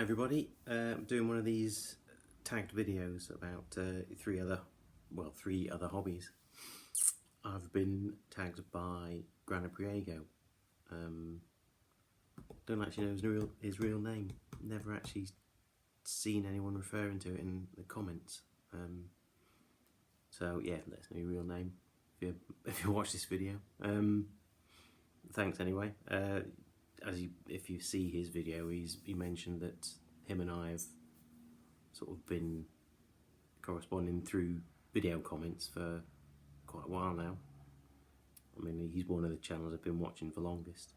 Hi everybody, I'm doing one of these tagged videos about three other hobbies. I've been tagged by granapriego. Don't actually know his real name. Never actually seen anyone referring to it in the comments. So yeah, that's my real name. If you watch this video, thanks anyway. If you see his video, he mentioned that him and I have sort of been corresponding through video comments for quite a while now. I mean, he's one of the channels I've been watching for longest.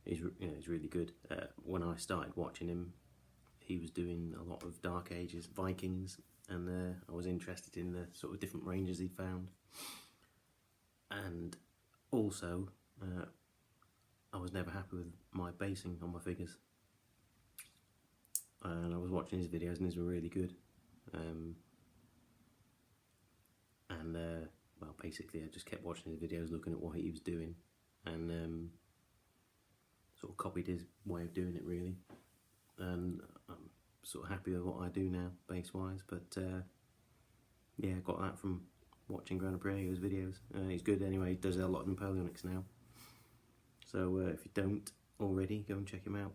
He's really good. When I started watching him, he was doing a lot of Dark Ages, Vikings, and I was interested in the sort of different ranges he'd found. And also, I was never happy with my basing on my figures. And I was watching his videos and his were really good. Well, basically I just kept watching his videos, looking at what he was doing, and sort of copied his way of doing it really. And I'm sort of happy with what I do now, base-wise, but yeah, I got that from watching granapriego's videos. He's good anyway, he does a lot of Napoleonics now. So if you don't already, go and check him out.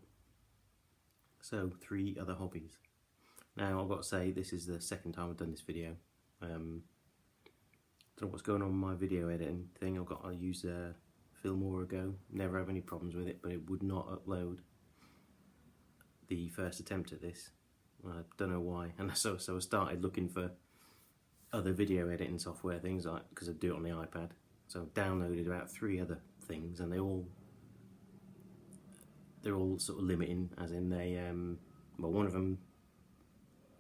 So, 3 other hobbies. Now, I've got to say, this is the second time I've done this video. Don't know what's going on with my video editing thing. I use Filmora. Never have any problems with it, but it would not upload the first attempt at this. I don't know why. And so I started looking for other video editing software, things like, because I do it on the iPad. So I've downloaded about 3 other things, and they're all sort of limiting, as in they well, one of them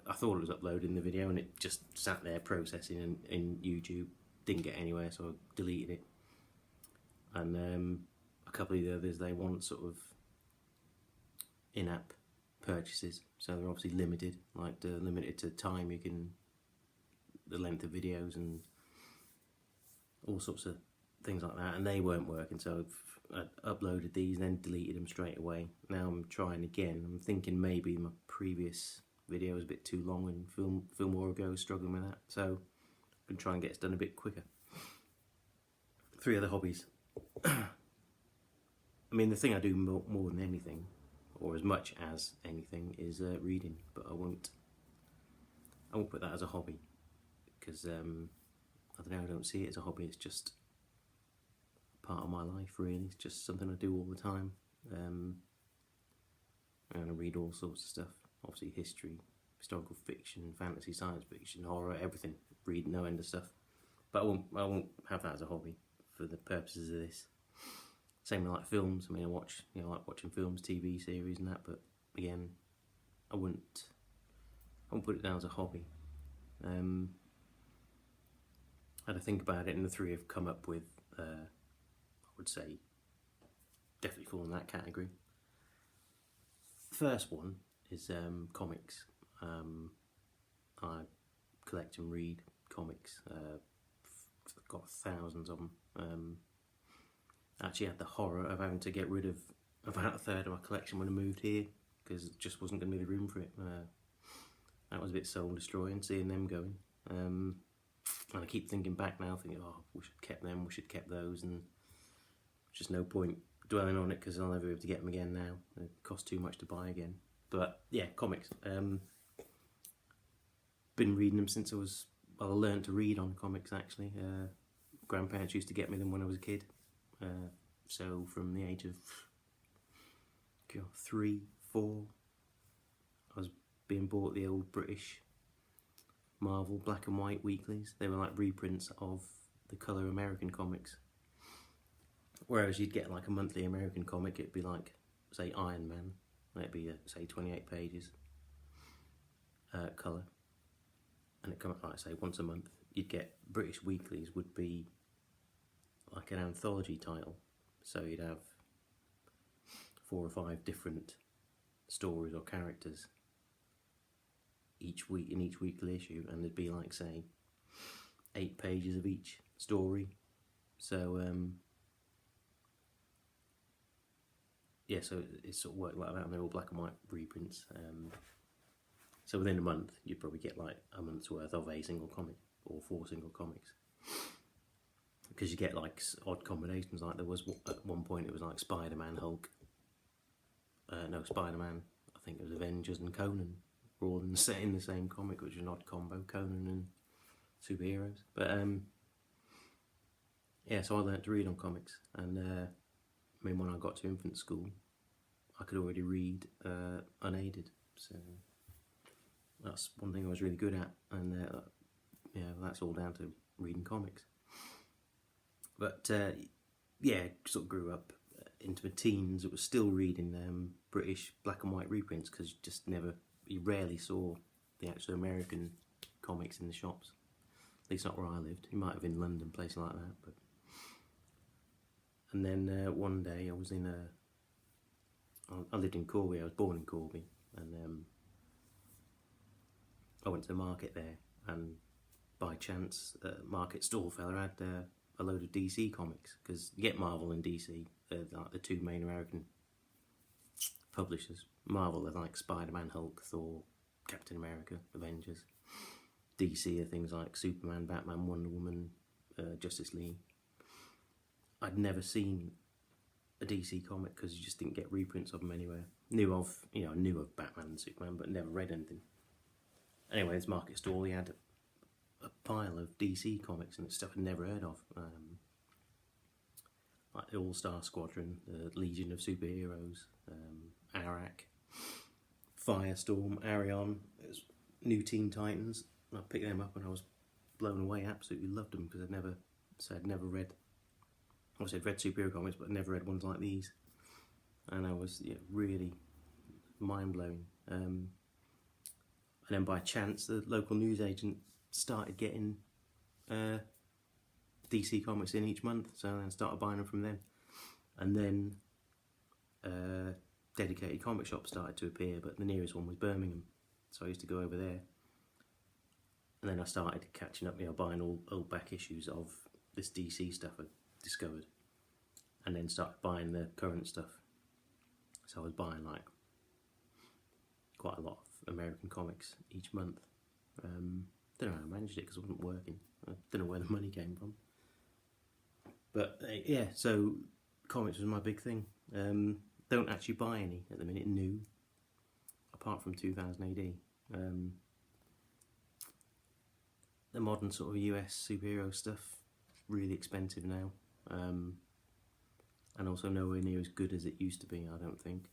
I thought it was uploading the video and it just sat there processing in YouTube, didn't get anywhere, so I deleted it. And a couple of the others, they want sort of in-app purchases, so they're obviously limited, like they're limited to time the length of videos and all sorts of things like that, and they weren't working, so I uploaded these and then deleted them straight away. Now I'm trying again. I'm thinking maybe my previous video was a bit too long and Filmora was struggling with that, so I'm going to try and get it done a bit quicker. 3 other hobbies. I mean, the thing I do more than anything, or as much as anything, is reading, but I won't put that as a hobby, because I don't know, I don't see it as a hobby. It's just part of my life really. It's just something I do all the time. And I read all sorts of stuff, obviously history, historical fiction, fantasy, science fiction, horror, everything. Read no end of stuff, but I won't have that as a hobby for the purposes of this. Same with like films. I mean, I like watching films, TV series and that, but again, I won't put it down as a hobby. I had to think about it, and the 3 have come up with I would say definitely fall in that category. The first one is comics. I collect and read comics. I've got thousands of them. I actually had the horror of having to get rid of about a third of my collection when I moved here, because it just wasn't going to be the room for it. That was a bit soul destroying, seeing them going. And I keep thinking back now, thinking, oh, we should have kept them, we should have kept those, and just no point dwelling on it because I'll never be able to get them again now. It costs too much to buy again. But yeah, comics. Been reading them since I learned to read on comics actually. Grandparents used to get me them when I was a kid. So from the age of 3, 4, I was being bought the old British Marvel black and white weeklies. They were like reprints of the colour American comics. Whereas you'd get like a monthly American comic, it'd be like, say, Iron Man. It'd be, say, 28 pages, colour. And it'd come out, like, say, once a month. You'd get British weeklies, would be like an anthology title. So you'd have 4 or 5 different stories or characters each week in each weekly issue, and there'd be like, say, 8 pages of each story. So yeah, so it sort of worked like that, and they're all black and white reprints. So within a month, you'd probably get like a month's worth of a single comic or 4 single comics, because you get like odd combinations. Like there was at one point it was like Spider-Man, Hulk. No, Spider-Man. I think it was Avengers and Conan were all in the same comic, which was an odd combo. Conan and superheroes, but yeah. So I learnt to read on comics, and I mean, when I got to infant school, I could already read unaided. So that's one thing I was really good at, and yeah, that's all down to reading comics. But yeah, sort of grew up into my teens. It was still reading British black and white reprints, because you rarely saw the actual American comics in the shops. At least not where I lived. You might have in London, places like that. But and then one day I was I lived in Corby. I was born in Corby, and I went to the market there, and by chance, market stall fella had a load of DC comics, because you get Marvel and DC, like the 2 main American publishers. Marvel are like Spider-Man, Hulk, Thor, Captain America, Avengers. DC are things like Superman, Batman, Wonder Woman, Justice League. I'd never seen a DC comic, because you just didn't get reprints of them anywhere. Knew of Batman and Superman, but never read anything. Anyway, this market stall, he had a pile of DC comics and stuff I'd never heard of. Like the All-Star Squadron, the Legion of Superheroes, Arak, Firestorm, Arion, New Teen Titans. I picked them up and I was blown away. Absolutely loved them, because I'd never read. Obviously, I'd read superhero comics, but I'd never read ones like these, and I was really mind blowing. And then by chance, the local newsagent started getting DC comics in each month, so I started buying them from them. And then dedicated comic shops started to appear, but the nearest one was Birmingham, so I used to go over there. And then I started catching up, buying all old back issues of this DC stuff I discovered, and then started buying the current stuff. So I was buying like quite a lot of American comics each month. Don't know how I managed it, because I wasn't working. I don't know where the money came from. But yeah, so comics was my big thing. Don't actually buy any at the minute new, apart from 2000 AD. The modern sort of US superhero stuff, really expensive now. And also nowhere near as good as it used to be, I don't think.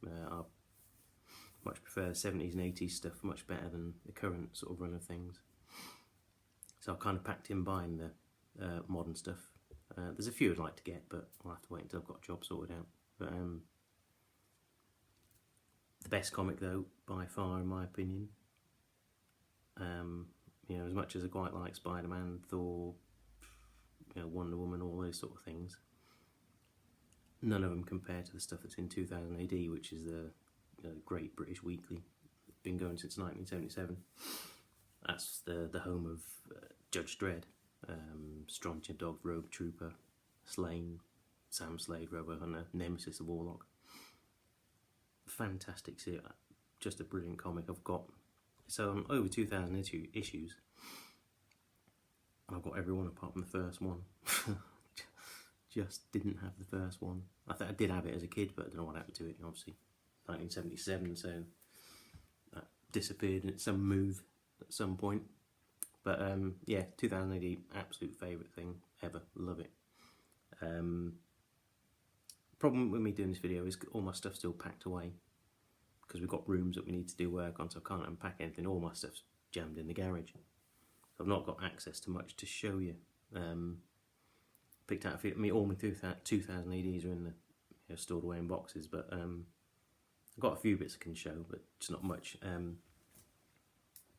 I much prefer the 70s and 80s stuff much better than the current sort of run of things. So I kind of packed in buying the modern stuff. There's a few I'd like to get, but I'll have to wait until I've got a job sorted out. But the best comic, though, by far, in my opinion, as much as I quite like Spider-Man, Thor, Wonder Woman, all those sort of things, none of them compare to the stuff that's in 2000 AD, which is the Great British Weekly. It's been going since 1977. That's the home of Judge Dredd, Strontium Dog, Rogue Trooper, Slane, Sam Slade, Robo Hunter, Nemesis the Warlock. Fantastic series, just a brilliant comic. I've got over 2,000 issues, and I've got every one apart from the first one. Just didn't have the first one. I think I did have it as a kid, but I don't know what happened to it. Obviously, 1977, so that disappeared in some move at some point. But yeah, 2000 AD, absolute favourite thing ever. Love it. Problem with me doing this video is all my stuff's still packed away, because we've got rooms that we need to do work on, so I can't unpack anything. All my stuff's jammed in the garage. So I've not got access to much to show you. Picked out a few. All my 2000 ADs are in the stored away in boxes, but I've got a few bits I can show, but it's not much.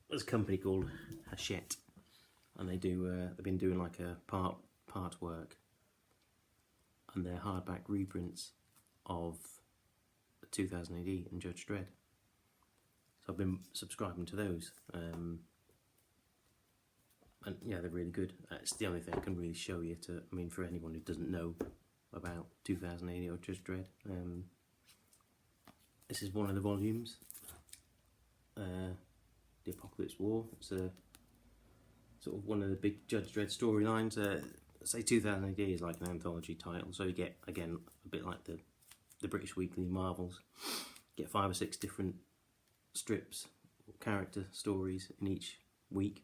There's a company called Hachette, and they've been doing like a part work, and they're hardback reprints of 2000 AD and Judge Dredd. So I've been subscribing to those, and yeah, they're really good. It's the only thing I can really show you for anyone who doesn't know about 2000 AD or Judge Dredd. this is one of the volumes, The Apocalypse War. It's a sort of one of the big Judge Dredd storylines. Say 2000 AD is like an anthology title, so you get, again, a bit like the British Weekly Marvels, get 5 or 6 different strips, character stories in each week,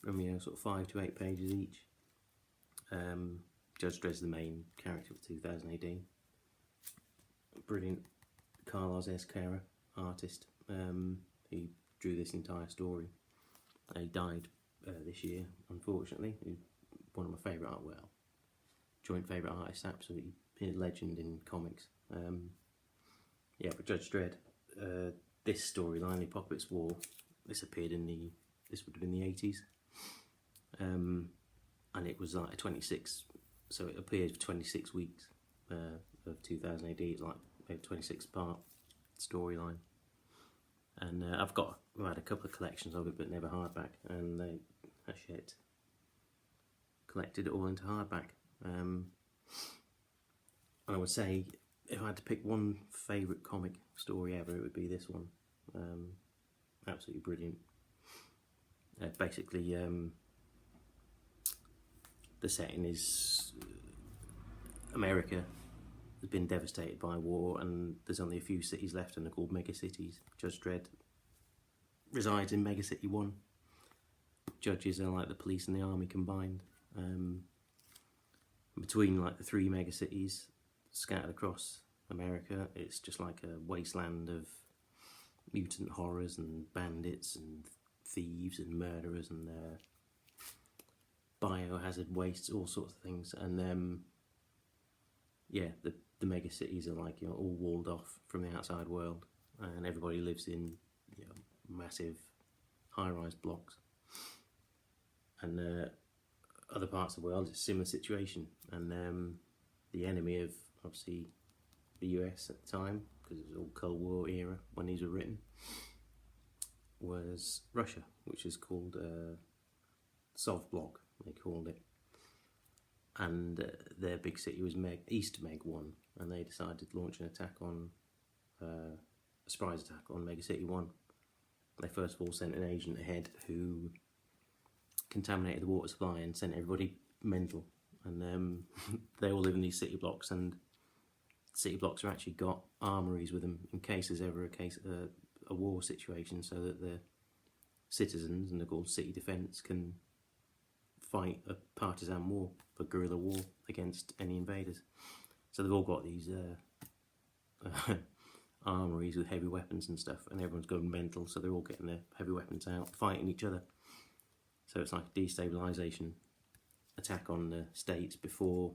from, you know, sort of 5 to 8 pages each. Judge Dredd's the main character of 2000 AD. Brilliant Carlos Ezquerra, artist, who drew this entire story. He died this year, unfortunately. One of my favourite art, well, joint favourite artists, absolutely a legend in comics. Yeah, but Judge Dredd, this storyline, The Apocalypse War, this appeared in this would have been the 80s. And it was like a 26, so it appeared for 26 weeks of 2000 AD. It's like a 26-part storyline. And I've had a couple of collections of it, but never hardback, and they collected it all into hardback. And I would say, if I had to pick one favourite comic story ever, it would be this one. Absolutely brilliant. Basically, the setting is America has been devastated by war, and there's only a few cities left, and they're called mega cities. Judge Dredd resides in Mega City 1. Judges are like the police and the army combined. Between like the 3 mega cities scattered across America, it's just like a wasteland of mutant horrors and bandits and thieves and murderers and biohazard wastes, all sorts of things. And yeah, the mega cities are like, you know, all walled off from the outside world, and everybody lives in, you know, massive high-rise blocks. And other parts of the world, it's a similar situation. And the enemy of, obviously, the US at the time, because it was all Cold War era when these were written, was Russia, which is called Sovblok, they called it. And their big city was East Meg 1, and they decided to launch an attack on, a surprise attack on Mega City 1. They first of all sent an agent ahead who contaminated the water supply and sent everybody mental. And they all live in these city blocks, and city blocks have actually got armories with them in case there's ever a war situation, so that the citizens, and they're called city defence, can fight a partisan war, a guerrilla war against any invaders. So they've all got these armories with heavy weapons and stuff, and everyone's going mental, so they're all getting their heavy weapons out, fighting each other. So it's like a destabilisation attack on the states before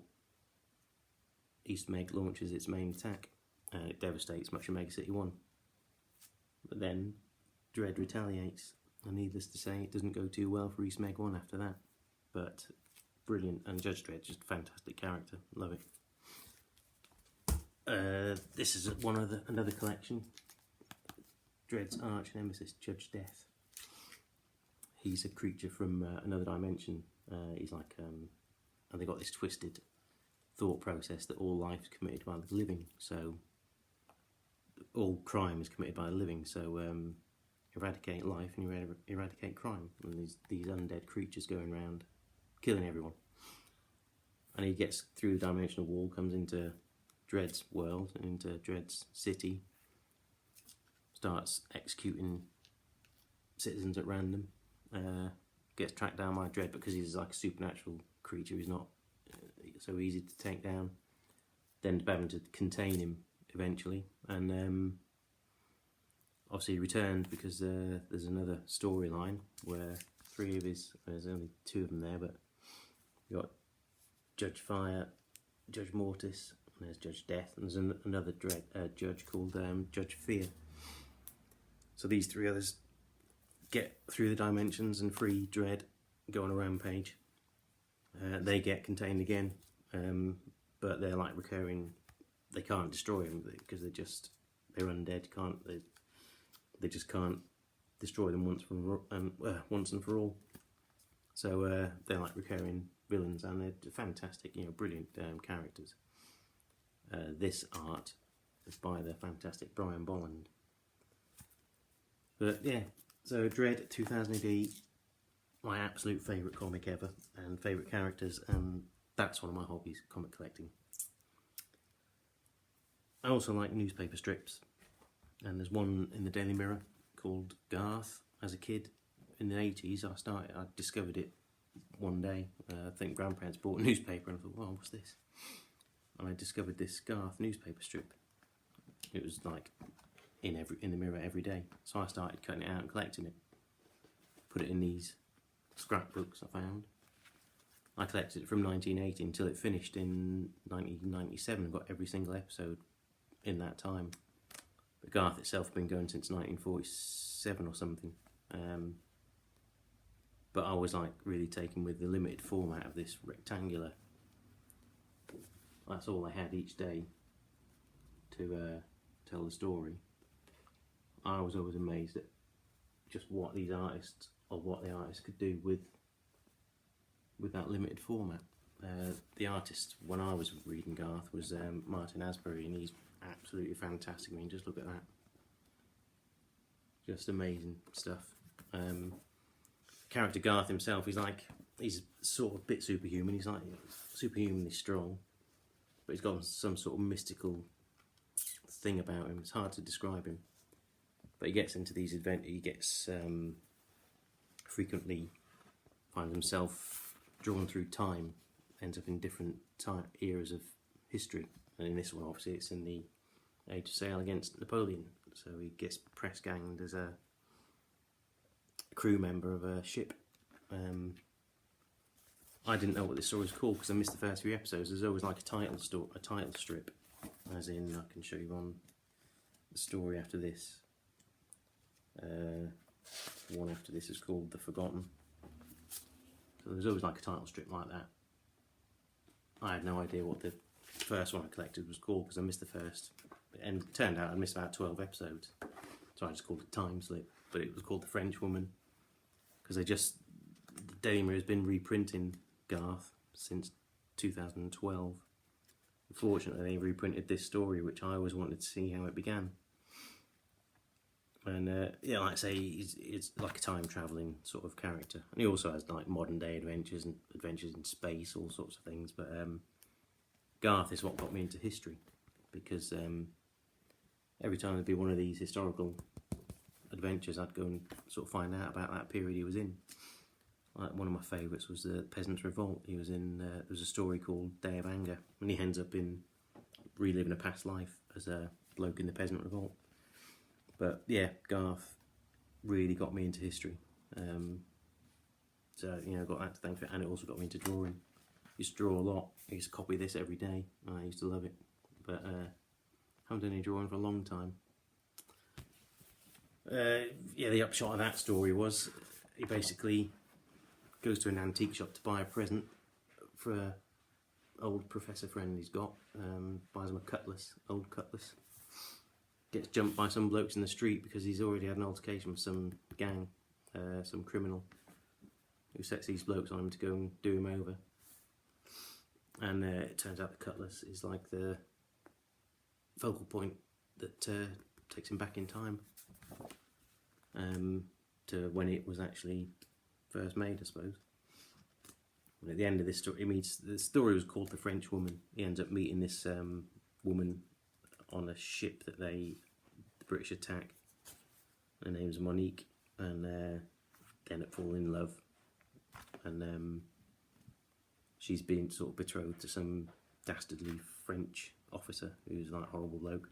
East Meg launches its main attack. It devastates much of Mega City 1. But then Dredd retaliates, and needless to say, it doesn't go too well for East Meg 1 after that. But brilliant, and Judge Dredd, just a fantastic character, love it. This is another collection. Dredd's arch nemesis, Judge Death. He's a creature from another dimension. He's like, and they got this twisted thought process that all life is committed by the living. So all crime is committed by the living. So eradicate life and you eradicate crime. And these undead creatures going around killing everyone. And he gets through the dimensional wall, comes into Dredd's world and into Dredd's city, starts executing citizens at random, gets tracked down by Dredd because he's like a supernatural creature. He's not so easy to take down. Then having to contain him eventually, and obviously he returned because there's another storyline where there's only 2 of them there, but you got Judge Fire, Judge Mortis, and there's Judge Death, and there's another judge called Judge Fear. So these 3 others get through the dimensions and free Dredd, go on a rampage. They get contained again, but they're like recurring. They can't destroy them because they're undead. They just can't destroy them once and for all. So they're like recurring villains, and they're fantastic, brilliant characters. This art by the fantastic Brian Bolland. But yeah, so Dread 2000 AD, my absolute favourite comic ever, and favourite characters, and that's one of my hobbies, comic collecting. I also like newspaper strips, and there's one in the Daily Mirror called Garth. As a kid in the 80s, I discovered it one day. I think grandparents bought a newspaper, and I thought, well, what's this? And I discovered this Garth newspaper strip. It was like in the Mirror every day, so I started cutting it out and collecting it. Put it in these scrapbooks I found. I collected it from 1980 until it finished in 1997 and got every single episode in that time. But Garth itself had been going since 1947 or something. But I was like really taken with the limited format of this rectangular. That's all I had each day to tell the story. I was always amazed at just what the artists could do with that limited format. The artist, when I was reading Garth, was Martin Asbury, and he's absolutely fantastic. I mean, just look at that. Just amazing stuff. Character Garth himself, he's sort of a bit superhuman. He's like superhumanly strong, but he's got some sort of mystical thing about him. It's hard to describe him. But he gets into these adventures. He gets frequently finds himself drawn through time, ends up in different eras of history. And in this one, obviously, it's in the Age of Sail against Napoleon. So he gets press ganged as a crew member of a ship. I didn't know what this story was called because I missed the first few episodes. There's always like a title strip, as in I can show you on the story after this. One after this is called The Forgotten. So there's always like a title strip like that. I had no idea what the first one I collected was called because I missed the first, and it turned out I missed about 12 episodes, so I just called it Time Slip. But it was called The French Woman because the Daily Mirror has been reprinting Garth since 2012. Unfortunately, they reprinted this story, which I always wanted to see how it began. And yeah, like I say, it's like a time travelling sort of character, and he also has like modern day adventures and adventures in space, all sorts of things. But Garth is what got me into history, because every time there'd be one of these historical adventures, I'd go and sort of find out about that period he was in. Like one of my favourites was the Peasants' Revolt. He was in. There was a story called Day of Anger, and he ends up in reliving a past life as a bloke in the Peasant Revolt. But yeah, Garth really got me into history. So, you know, got that to thank for it, and it also got me into drawing. I used to draw a lot. I used to copy this every day, and I used to love it. But haven't done any drawing for a long time. Yeah, the upshot of that story was he basically goes to an antique shop to buy a present for an old professor friend he's got. Buys him a old cutlass. Gets jumped by some blokes in the street because he's already had an altercation with some gang, some criminal, who sets these blokes on him to go and do him over. And it turns out the cutlass is like the focal point that takes him back in time to when it was actually first made, I suppose. And at the end of this story, the story was called The French Woman. He ends up meeting this woman on a ship that the British attack. Her name's Monique, and they end up falling in love. And she's been sort of betrothed to some dastardly French officer who's like a horrible bloke.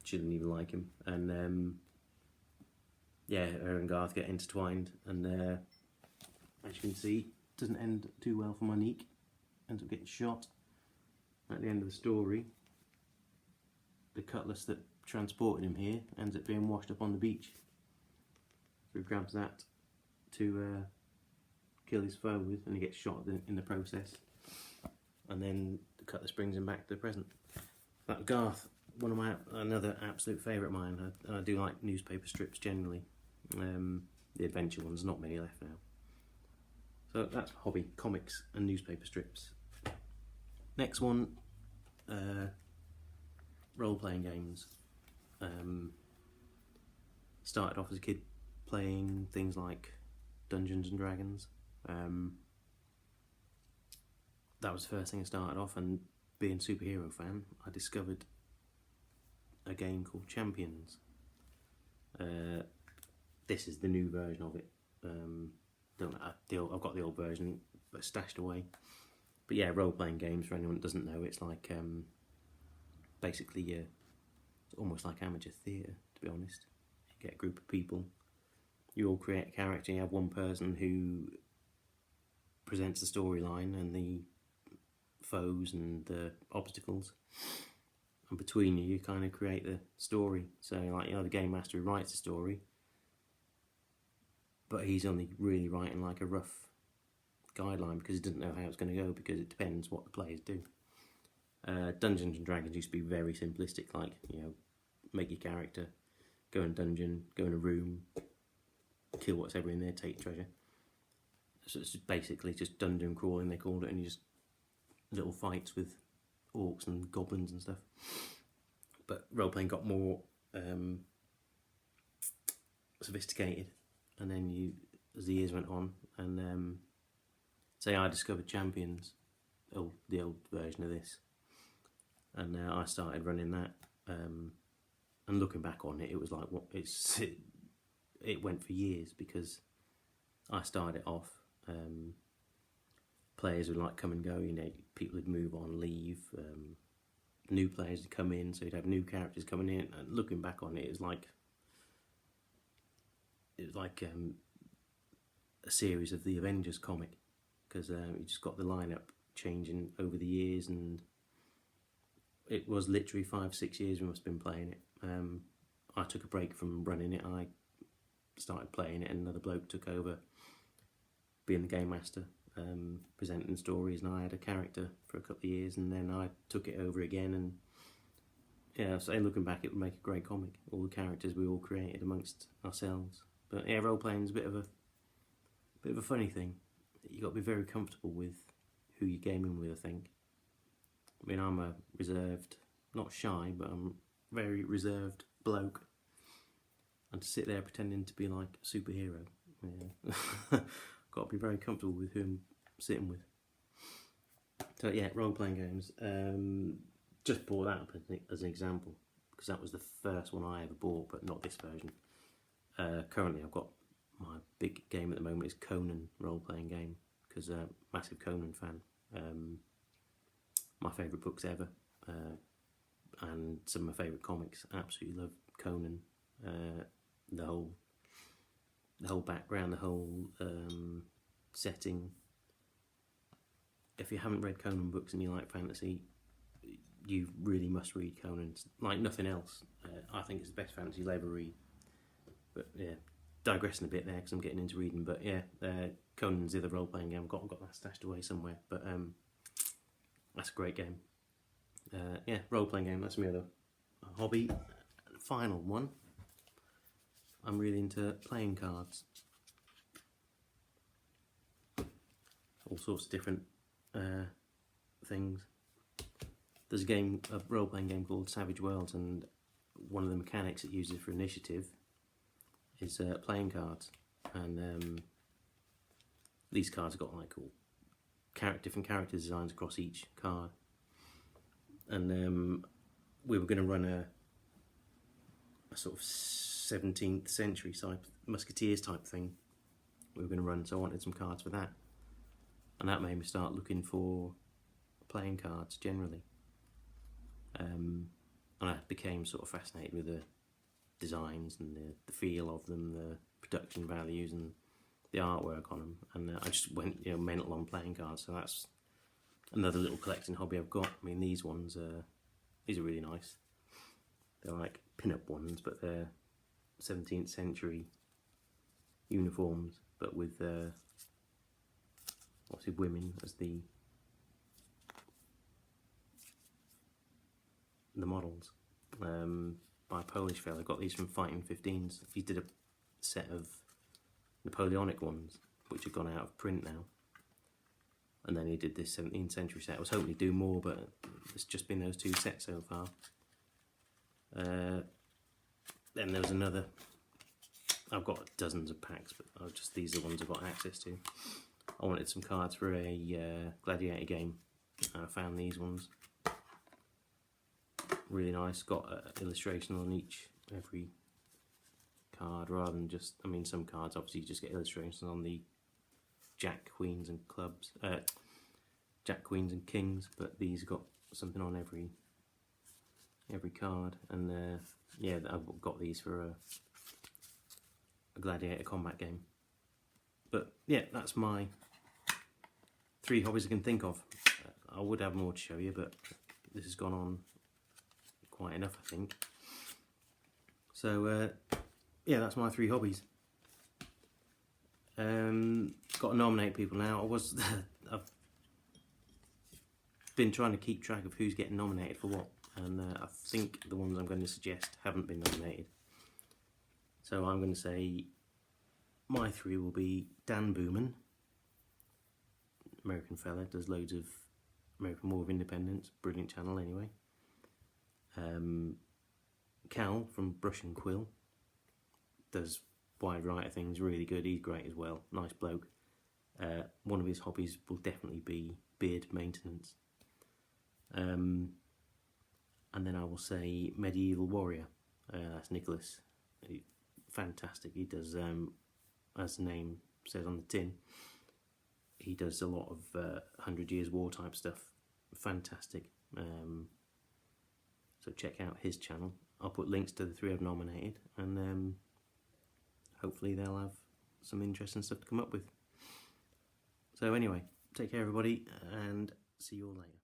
She didn't even like him. And yeah, her and Garth get intertwined, and as you can see, it doesn't end too well for Monique. Ends up getting shot. At the end of the story, the cutlass that transported him here ends up being washed up on the beach. So he grabs that to kill his foe with, and he gets shot in the process. And then the cutlass brings him back to the present. That Garth, another absolute favourite of mine. I do like newspaper strips generally. The adventure ones, not many left now. So that's hobby, comics and newspaper strips. Next one, role-playing games. Started off as a kid playing things like Dungeons and Dragons. That was the first thing I started off, and being a superhero fan, I discovered a game called Champions. This is the new version of it. I've got the old version stashed away. But yeah, role-playing games, for anyone that doesn't know, it's like basically it's almost like amateur theatre, to be honest. You get a group of people, you all create a character, you have one person who presents the storyline and the foes and the obstacles, and between you kind of create the story. So like, the game master who writes the story, but he's only really writing like a rough guideline because he doesn't know how it's going to go, because it depends what the players do. Dungeons and Dragons used to be very simplistic, like, make your character, go in a dungeon, go in a room, kill what's ever in there, take treasure. So it's basically just dungeon crawling, they called it, and you just little fights with orcs and goblins and stuff. But role-playing got more sophisticated, and then as the years went on, and say I discovered Champions, the old version of this, and I started running that, and looking back on it, it was like, it went for years, because I started it off, players would like come and go, people would move on, leave, new players would come in, so you'd have new characters coming in, and looking back on it, it was like a series of the Avengers comic, because you just got the lineup changing over the years, and it was literally 5-6 years we must have been playing it. I took a break from running it, I started playing it, and another bloke took over being the game master, presenting stories, and I had a character for a couple of years, and then I took it over again, and yeah, so looking back, it would make a great comic, all the characters we all created amongst ourselves. But yeah, role-playing is a bit of a funny thing. You've got to be very comfortable with who you're gaming with, I think. I mean, I'm a reserved, not shy, but I'm a very reserved bloke. And to sit there pretending to be like a superhero, yeah. Got to be very comfortable with who I'm sitting with. So yeah, role-playing games. Just brought that up as an example, because that was the first one I ever bought, but not this version. Currently I've got my big game at the moment is Conan role-playing game, because massive Conan fan. My favourite books ever, and some of my favourite comics. Absolutely love Conan. The whole background, the whole setting. If you haven't read Conan books and you like fantasy, you really must read Conan. It's like nothing else. I think it's the best fantasy you'll ever read. But yeah, digressing a bit there because I'm getting into reading. But yeah, Conan's the other role-playing game. I've got that stashed away somewhere. But that's a great game. Yeah, role-playing game. That's my other hobby. Final one. I'm really into playing cards. All sorts of different things. There's a role-playing game called Savage Worlds, and one of the mechanics it uses for initiative is playing cards, and these cards have got like all different character designs across each card, and we were going to run a sort of 17th century type musketeers type thing we were going to run, so I wanted some cards for that, and that made me start looking for playing cards generally, and I became sort of fascinated with the designs and the feel of them, the production values and the artwork on them, and I just went mental on playing cards. So that's another little collecting hobby I've got. I mean, these ones these are really nice. They're like pin-up ones, but they're 17th century uniforms, but with obviously women as the models. By a Polish fella. I got these from Fighting 15s. He did a set of Napoleonic ones, which have gone out of print now. And then he did this 17th century set. I was hoping he'd do more, but it's just been those two sets so far. Then there was another. I've got dozens of packs, but these are the ones I've got access to. I wanted some cards for a gladiator game. I found these ones. Really nice. Got an illustration on every card, rather than just. I mean, some cards obviously you just get illustrations on the Jack, Queens, and clubs. Jack, Queens, and Kings, but these got something on every card, and yeah, I've got these for a gladiator combat game. But yeah, that's my 3 hobbies I can think of. I would have more to show you, but this has gone on quite enough, I think. So yeah, that's my 3 hobbies. Got to nominate people now. I've been trying to keep track of who's getting nominated for what, and I think the ones I'm going to suggest haven't been nominated. So I'm going to say my 3 will be Dan Booman, American fella, does loads of American War of Independence, brilliant channel anyway. Cal from Brush and Quill does wide variety of things, really good, he's great as well, nice bloke. One of his hobbies will definitely be beard maintenance. And then I will say Medieval Warrior, that's Nicholas, fantastic, he does, as the name says on the tin, he does a lot of 100 Years War type stuff, fantastic. So check out his channel. I'll put links to the 3 I've nominated, and hopefully they'll have some interesting stuff to come up with. So anyway, take care everybody, and see you all later.